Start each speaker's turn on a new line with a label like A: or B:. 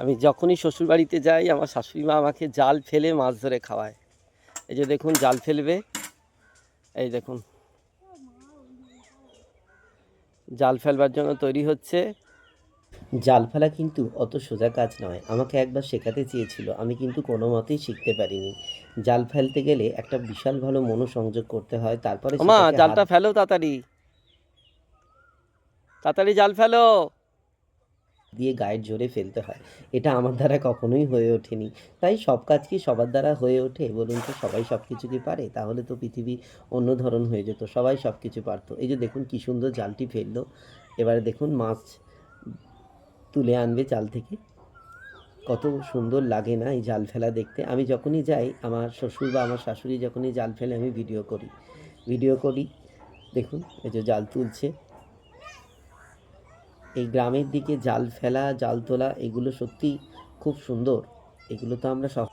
A: আমি যখনই শ্বশুরবাড়িতে যাই আমার শাশুড়ি মা আমাকে জাল ফেলে মাছ ধরে খাওয়ায়। এই যে দেখুন জাল ফেলবে, এই দেখুন জাল ফেলবার জন্য তৈরি হচ্ছে। জাল ফেলা কিন্তু অত সোজা কাজ নয়, আমাকে একবার শেখাতে চেয়েছিল, আমি কিন্তু কোনো মতেই শিখতে পারিনি। জাল ফেলতে গেলে একটা বিশাল ভালো মনোসংযোগ করতে হয়, তারপরে মা সেটাকে জালটা ফেলো তাড়াতাড়ি, তাড়াতাড়ি জাল ফেলো দিয়ে গায়ের জোরে ফেলতে হয়। এটা আমার দ্বারা কখনোই হয়ে ওঠেনি। তাই সব কাজ কি সবার দ্বারা হয়ে ওঠে বলুন তো? সবাই সব কিছু কি পারে? তাহলে তো পৃথিবী অন্য ধরন হয়ে যেত, সবাই সব কিছু পারত। এই যে দেখুন কি সুন্দর জালটি ফেললো। এবারে দেখুন মাছ তুলে আনবে জাল থেকে। কত সুন্দর লাগে না এই জাল ফেলা দেখতে? আমি যখনই যাই আমার শ্বশুর বা আমার শাশুড়ি যখনই জাল ফেলে আমি ভিডিও করি। দেখুন এই যে জাল তুলছে। এই গ্রামের দিকে জাল ফেলা জাল তোলা এগুলো সত্যি খুব সুন্দর। এগুলো তো আমরা সব